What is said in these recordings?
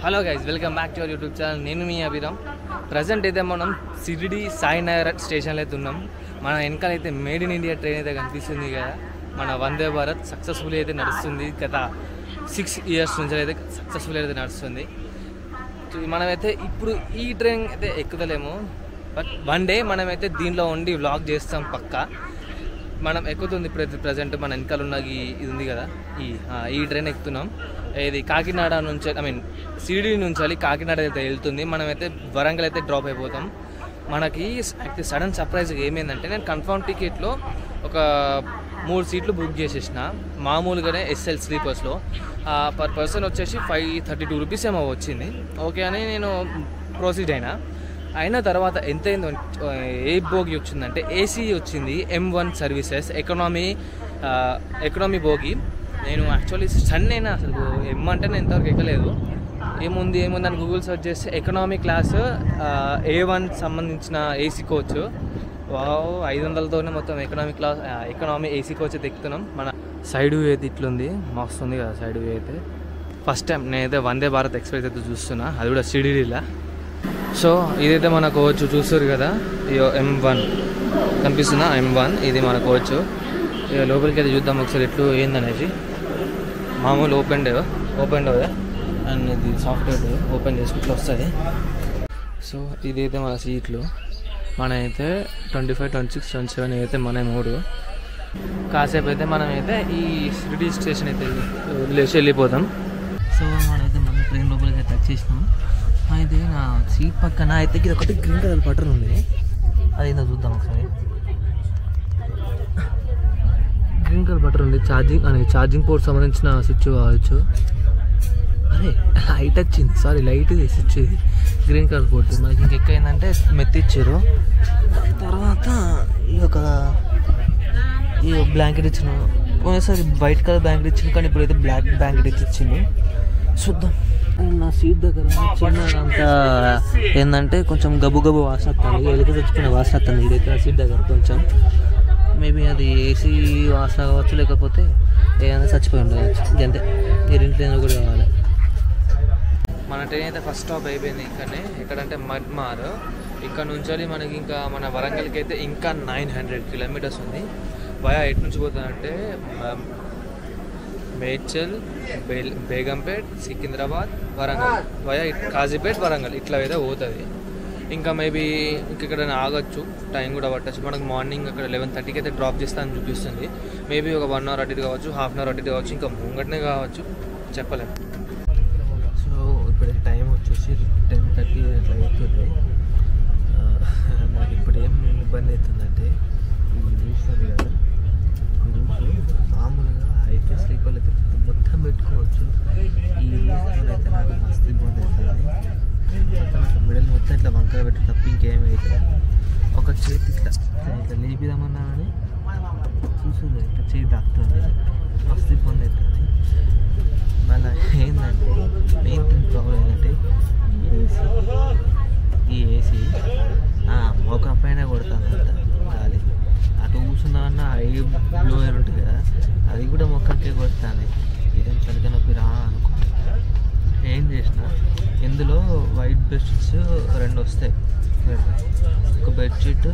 Hello guys, welcome back to our YouTube channel. నేను మీ Abhiram. Present అయితే మనం షిరిడి సాయినగర్ స్టేషన్లో అయితే ఉన్నాం. మన వెనకాల అయితే మేడ్ ఇన్ ఇండియా ట్రైన్ అయితే కనిపిస్తుంది కదా. మన వందే భారత్ సక్సెస్ఫుల్ అయితే నడుస్తుంది. గత 6 years నుంచి అయితే సక్సెస్ఫుల్ అయితే నడుస్తుంది. మనమైతే ఇప్పుడు ఈ ట్రైన్ అయితే ఎక్కుతలేము, బట్ వన్ డే మనమైతే దీనిలో ఉండి వ్లాగ్ చేస్తాం పక్కా. మనం ఎక్కుతుంది ప్రజెంట్ మన వెనకాల ఉన్న ఇది ఉంది కదా, ఈ ట్రైన్ ఎక్కుతున్నాం. ఇది కాకినాడ నుంచి, షిరిడి నుంచి కాకినాడ అయితే వెళ్తుంది. మనమైతే వరంగల్ అయితే డ్రాప్ అయిపోతాం. మనకి సడన్ సర్ప్రైజ్ ఏమైందంటే, నేను కన్ఫర్మ్ టికెట్లో ఒక 3 సీట్లు బుక్ చేసేసిన. మామూలుగానే ఎస్ఎల్ స్లీపర్స్లో పర్ పర్సన్ వచ్చేసి 532 రూపీస్ ఏమో వచ్చింది. ఓకే అని నేను ప్రొసీడ్ అయిన తర్వాత ఎంత అయిందో, ఏ బోగి వచ్చిందంటే ఏసీ వచ్చింది, M1 సర్వీసెస్ ఎకనామీ బోగి. నేను యాక్చువల్లీ సన్ అయినా అసలు ఎమ్ అంటే నేను ఇంతవరకు ఎక్కలేదు. ఏముంది అని గూగుల్ సెర్చ్ చేస్తే ఎకనామీ క్లాస్ A1 సంబంధించిన ఏసీ కోచ్. 500తోనే మొత్తం ఎకనామీ ఏసీ కోచ్ అయితే ఎక్కుతున్నాం. మన సైడ్ వ్యూ అయితే ఇట్లుంది, మస్తుంది కదా సైడ్ వ్యూ అయితే. ఫస్ట్ టైం నేనైతే వందే భారత్ ఎక్స్ప్రెస్ అయితే చూస్తున్నా, అది కూడా షిరిడీలా. సో ఇదైతే మన కోచ్ చూస్తారు కదా, M1 కనిపిస్తుందా, M1 ఇది మన కోచ్. ఇక లోపలికి అయితే చూద్దాం ఒకసారి ఎట్లు ఏందనేసి. మామూలు ఓపెన్ డోర్ అండ్ ఇది సాఫ్ట్వేర్ ఓపెన్ చేసుకుంటూ వస్తుంది. సో ఇదైతే మన సీట్లు. మన అయితే 25, 26, 27 అయితే మన 3. కాసేపు అయితే మనమైతే ఈ షిరిడి స్టేషన్ అయితే వెళ్ళిపోతాం. సో మనమైతే మన ట్రైన్ లోపలికి అయితే వచ్చేసినాం. అయితే నా సీట్ పక్కన అయితే ఇది ఒకటి గ్రీన్ కలర్ బటన్ ఉంది, అది ఏందో చూద్దాం ఒకసారి. గ్రీన్ కలర్ బటన్ ఉంది, ఛార్జింగ్ పోర్ట్ సంబంధించిన స్విచ్ కావచ్చు. అరే లైట్ వచ్చింది, సారీ లైట్ స్విచ్ ఇది గ్రీన్ కలర్ పోర్ట్. మనకి ఇంకెక్కయిందంటే మెత్తిచ్చారు. తర్వాత ఈ బ్లాంకెట్ ఇచ్చిన, పోయినసారి వైట్ కలర్ బ్లాంకెట్ ఇచ్చింది, కానీ ఇప్పుడైతే బ్లాక్ బ్లాంకెట్ అయితే ఇచ్చింది. చూద్దాం. నా సీట్ దగ్గర చిన్నదంతా ఏంటంటే కొంచెం గబు వాసన వస్తుంది, ఎలుక తెచ్చుకునే వాసన వస్తుంది ఈ దగ్గర సీట్ దగ్గర కొంచెం. మేబీ అది ఏసీ వాసన కావచ్చు, లేకపోతే ఏదైనా చచ్చిపోయి ఉండవచ్చు. అంతే, ఇంట్లో కూడా కావాలి. మన ట్రైన్ అయితే ఫస్ట్ స్టాప్ అయిపోయింది ఇక్కడనే. ఎక్కడంటే మడ్మార్. ఇక్కడ నుంచి మనకి ఇంకా మన వరంగల్కి అయితే ఇంకా 900 kilometers ఉంది. వయా ఎటు నుంచి పోతుందంటే మేడ్చల్, బేగంపేట్, సికింద్రాబాద్, వరంగల్, వయా కాజీపేట్, వరంగల్ ఇట్లా అయితే పోతుంది. ఇంకా మేబీ ఇక్కడ ఆగొచ్చు, టైం కూడా పట్టచ్చు. మనకు మార్నింగ్ అక్కడ 11:30కి అయితే డ్రాప్ చేస్తానని చూపిస్తుంది. మేబీ ఒక 1 hour అటు కావచ్చు, ½ hour అటు కావచ్చు, ఇంకా ముంగటనే కావచ్చు, చెప్పలేము. సో ఇప్పుడు టైం వచ్చేసి 10:30 అట్లా అవుతుంది. నాకు ఇప్పుడు ఏం ఇబ్బంది అవుతుందంటే, చూస్తుంది కదా మామూలుగా అయితే స్లీపర్లు అయితే మొత్తం పెట్టుకోవచ్చు. ఈ అయితే నాకు మస్తు ఇబ్బంది అవుతుంది. మొత్తం మిడిల్ మొత్తం ఇట్లా వంకర పెట్టి తప్ప ఇంకేమైతే ఒక చేతి ఇట్లా లేపిదామన్నా అని చూస్తుంది, ఇట్లా చేతి దాక్కుతుంది, మస్తు ఇబ్బంది అవుతుంది. మళ్ళీ ఏంటంటే మెయిన్ థింగ్ ప్రాబ్లం ఏంటంటే ఈ ఏసీ మోకం పైన కొడతాను అంత గాలి. అటు కూర్చుందామన్నా ఐ బ్లోయర్ ఉంటుంది కదా, అది కూడా మొక్కకే కొడతాను. ఇదేం తలక నొప్పి రా అనుకో. ఏం చేసిన, ఇందులో వైట్ బెడ్షీట్స్ 2 వస్తాయి. ఒక బెడ్షీట్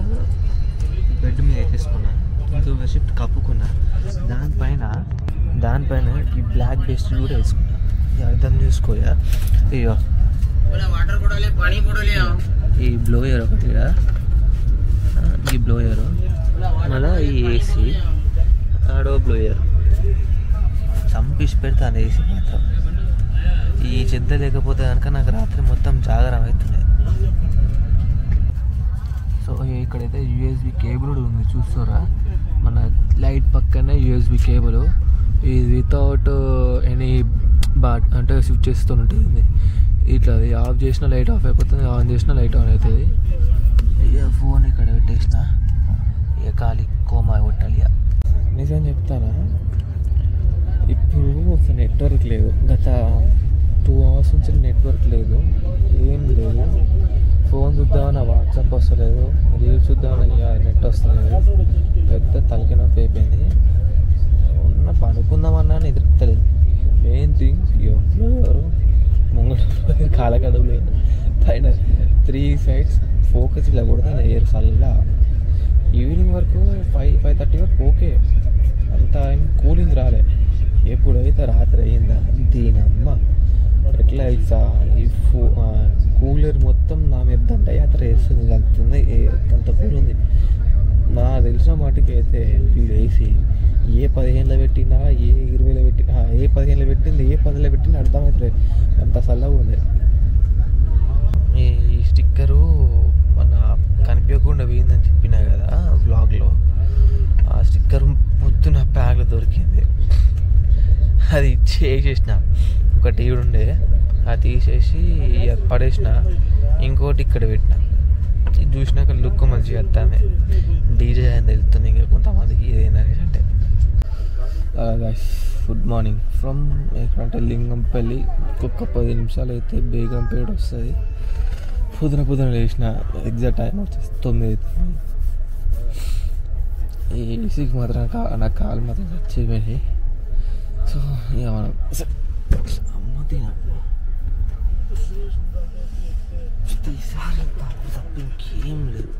బెడ్ మీద వేసేసుకున్నా, ఇంకో బెడ్షీట్ కప్పుకున్నా, దానిపైన ఈ బ్లాక్ బెడ్షీట్ కూడా వేసుకున్నా. అర్థం చేసుకోయా. ఇక ఈ బ్లోయర్ ఒకటి, ఈ బ్లోయరు, మళ్ళీ ఈ ఏసీ ఆడో బ్లోయర్ చంపిసి పెడతాను. ఏసీ మాత్రం ఈ చెద్ద లేకపోతే కనుక నాకు రాత్రి మొత్తం జాగరం అవుతుంది. సో ఇక్కడైతే USB కేబుల్ ఉంది, చూస్తారా మన లైట్ పక్కనే USB కేబుల్. ఇది వితౌట్ ఎనీ అంటే స్విచ్ చేస్తూ ఉంటుంది. ఇట్లా అది ఆఫ్ చేసినా లైట్ ఆఫ్ అయిపోతుంది, ఆన్ చేసినా లైట్ ఆన్ అవుతుంది. ఇక ఫోన్ ఇక్కడ పెట్టేసిన, ఇక ఖాళీ కోమా కొట్టాలి. నిజం చెప్తానా, ఇప్పుడు ఒక నెట్వర్క్ లేదు. గత 2 hours నుంచి నెట్వర్క్ లేదు, ఏం లేదు. ఫోన్ చూద్దామన్నా వాట్సాప్ వస్తలేదు, రీల్స్ చూద్దామన్నా నెట్ వస్తలేదు. పెద్ద తలకి నొప్పి అయిపోయింది. పడుకుందామన్నా ఎదురుతలేదు. మెయిన్ థింగ్ ఎవరు ముంగట కాలకడలు పైన 3 sides ఫోకస్ ఇలా కొడుతుంది ఎయిర్ చల్ల. ఈవినింగ్ వరకు 5-5:30 వరకు ఓకే, అంత కూలింగ్ రాలే. ఎప్పుడైతే రాత్రి అయిందా దీనమ్మ ఎట్లా ఇట్లా ఈ కూలర్ మొత్తం నా మీద దండయాత్ర వేస్తుంది. అంత కూల్ ఉంది. నా తెలిసిన మటుకు అయితే వీడు వేసి ఏ 15లో పెట్టినా ఏ 20లో పెట్టినా ఏ 15లో పెట్టింది ఏ 10లో పెట్టినా అర్థమవుతలేదు, అంత చల్లగా ఉంది. ఈ స్టిక్కరు మన కనిపించకుండా పోయిందని చెప్పినా కదా వ్లాగ్లో, ఆ స్టిక్కర్ పొద్దున ప్యాక్లో దొరికింది. అది చేసేసిన ఒకటి ఉండే, అది తీసేసి పడేసిన, ఇంకోటి ఇక్కడ పెట్టిన. ఇది చూసినాక లుక్ మంచిగా వస్తానే డీజే అని తెలుస్తుంది ఇంకా కొంతమందికి ఇదేంటనేసి. అంటే గుడ్ మార్నింగ్ ఫ్రమ్ ఎక్కడంటే లింగంపల్లి. ఒక్క 10 నిమిషాలు అయితే బేగంపేట వస్తుంది. పొద్దున లేచిన ఎగ్జాక్ట్ టైం వచ్చేసి 9 అవుతుంది. ఈ ఏసీకి మాత్రం నా కాలు మాత్రం చచ్చిపోయినాయి. సో ఇక మనం అమ్మ తిన ఈసారి తప్ప ఇంకేం లేదు.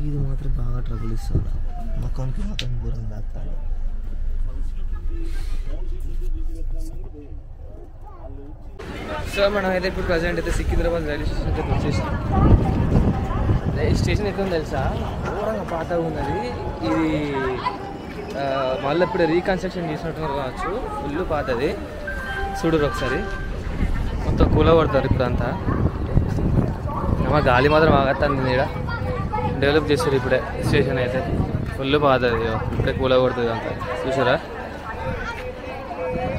ఇది మాత్రం బాగా ట్రబుల్ ఇస్తుంది. మొక్కనికి మాత్రం దూరం దాస్తాను. సో మనం అయితే ఇప్పుడు ప్రజెంట్ అయితే సికింద్రాబాద్ రైల్వే స్టేషన్ అయితే వచ్చేసాం. రైల్వే స్టేషన్ ఎక్కడ తెలుసా, ఘోరంగా పాతగా ఉన్నది. ఇది మళ్ళీ ఇప్పుడు రీకన్స్ట్రక్షన్ చేసినట్టుగా కావచ్చు. ఫుల్ పాతది. చూడరు ఒకసారి, మొత్తం కూలగొడతారు ఇప్పుడు అంతా. ఏమో గాలి మాత్రం ఆగత్తాను. ఇక్కడ డెవలప్ చేస్తారు ఇప్పుడే స్టేషన్ అయితే. ఫుల్ పాతది, ఇప్పుడే కూలగొడుతుంది అంతా. చూసారా?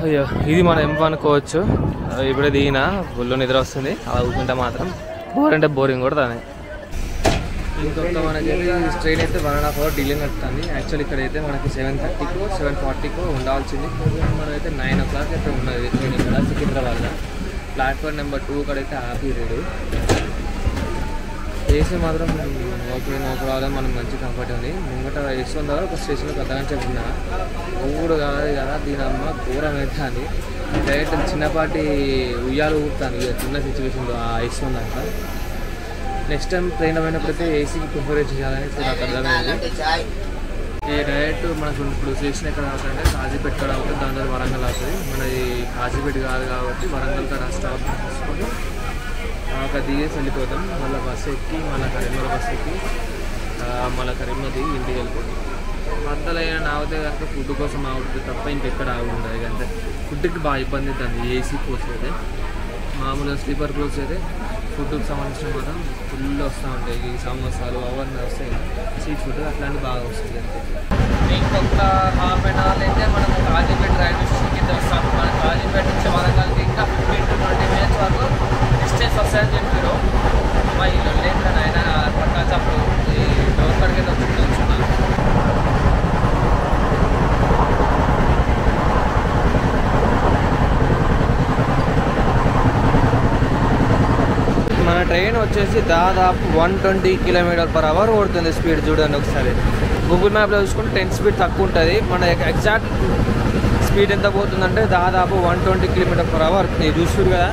అయ్యో ఇది మనం ఏం అనుకోవచ్చు. ఇప్పుడే దిగినా ఫుల్ నిద్ర వస్తుంది. అలా ఊరుకుంటే మాత్రం బోర్ అంటే బోరింగ్ కూడా దాని. ఇంకొక మనకైతే ట్రైన్ అయితే 1.5 hour డిలే నడుతుంది. యాక్చువల్ ఇక్కడైతే మనకి 7:30కో 7:40కో ఉండాల్సింది. మనమైతే 9 o'clock అయితే ఉన్నది ట్రైన్ ఇక్కడ సికింద్రాబాద్లో. Platform number 2 కడైతే ఆపిరేడు. ఏసీ మాత్రం ఓకే, నో ప్రాబ్లం, మనం మంచి కంఫర్ట్ ఉంది. ముంగట వేస్తుందా ఒక స్టేషన్లో పెద్దగా చెప్పిన ఊడు కాదు కదా దీనమ్మ దూరం అయితే అని డైరెక్ట్ చిన్నపాటి ఉయ్యాలు ఊపుతాను ఇక చిన్న సిచ్యువేషన్లో ఆ వేస్తుందంట. నెక్స్ట్ టైం ట్రైన్ అయినప్పుడైతే ఏసీకి ప్రిఫరేజ్ చేయాలని నాకు అర్థమైంది. ఈ డైరెక్ట్ మనకు ఇప్పుడు స్టేషన్ ఎక్కడ అవుతుందంటే కాజీపేట కాడ అవుతుంది, దాని తర్వాత వరంగల్ అవుతుంది. మనది కాజీపేట కాదు కాబట్టి వరంగల్ కాడ స్టాప్ తీసుకొని అక్కడ దిగేసి వెళ్ళిపోతాం. మళ్ళీ బస్సు ఎక్కి మళ్ళీ కరీంనగర్ బస్సు ఎక్కి మళ్ళీ కరీంనగర్ దిగి ఇంటికి వెళ్ళిపోతాం. మధ్యలో అయినా ఆగితే కనుక ఫుడ్ కోసం ఆగుతుంది తప్ప ఇంకెక్కడ ఆగుంటుంది. అంటే ఫుడ్కి బాగా ఇబ్బంది అవుతుంది ఏసీ కోచ్ అయితే. మామూలుగా స్లీపర్ కోచ్ అయితే ఫుడ్కి సంబంధించిన మాత్రం ఫుల్ వస్తూ ఉంటాయి. ఈ సమోసాలు అవన్నీ వస్తాయి, సీ ఫుడ్ అట్లాంటివి బాగా వస్తుంది. అంతే. ఇంకొక ½ an hour అయితే మనం కాజీపేట రైల్వే స్టేషన్కి అయితే వస్తాం. మనం కాజీపేట నుంచి వరంగల్కి ఇంకా 15 to 20 minutes వరకు డిస్టెన్స్ వస్తాయని చెప్పారు. మా ఇల్లు లేదు ఆయన పట్టాల్సి అప్పుడు ఈ డోర్ కడికి అయితే వచ్చి కూర్చున్నాను. మన ట్రైన్ వచ్చేసి దాదాపు 120 km/h ఓడుతుంది స్పీడ్. చూడండి ఒకసారి గూగుల్ మ్యాప్లో చూసుకుంటే 10 స్పీడ్ తక్కువ ఉంటుంది. మన ఎగ్జాక్ట్ స్పీడ్ ఎంత పోతుందంటే దాదాపు 120 km/h. మీరు చూస్తారు కదా.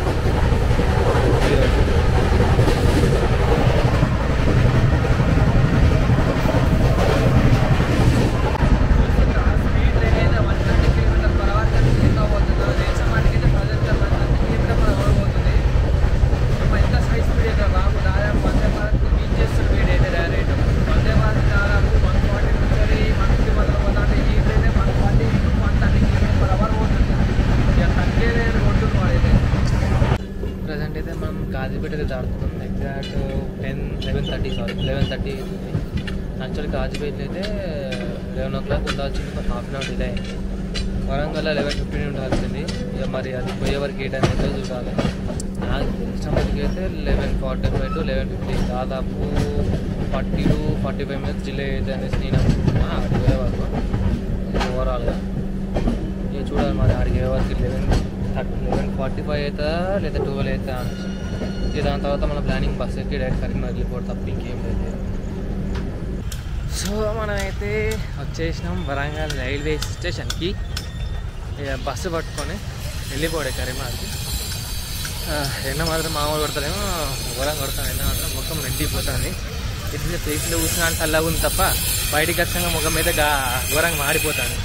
కాజీపేట అయితే దాడుతున్నాం. ఎగ్జాక్ట్ 11:30 యాక్చువల్లీ కాజీపేట అయితే 11 o'clock ఉండాల్సింది, ఒక ½ an hour డిలే అయింది. వరంగల్ 11:15 ఉండాల్సింది. ఇక మరి అది పోయేవరకు ఏ టైం అయితే చూడాలి. నాకు తెలిసినప్పటికీ అయితే 11:45 to 11:50 దాదాపు 40 to 45 minutes డిలే అయితే అనేసి నేను అనుకుంటున్నా. అక్కడికి పోయే వరకు ఓవరాల్గా ఇక చూడాలి. మరి అడిగే వరకు 11:45 అవుతుందా లేదా 12 అవుతుందా అనేసి. దాని తర్వాత మన ప్లానింగ్ బస్ ఎక్కి డైరెక్ట్ కరీంనగర్ వెళ్ళిపోవడం తప్ప ఇంకేం లేదు. సో మనమైతే వచ్చేసినాం వరంగల్ రైల్వే స్టేషన్కి. బస్సు పట్టుకొని వెళ్ళిపోయాడు కరీంనగర్కి. ఎండ మాత్రం మామూలు కొడతానేమో ఘోరంగా కొడతాను. ఎండ మాత్రం ముఖం మెండిపోతుంది. ఇట్లా ఫేస్లో కూర్చున్నా చల్లగా ఉంది తప్ప బయటికి ఖచ్చితంగా ముఖం మీద ఘోరంగా మాడిపోతాను.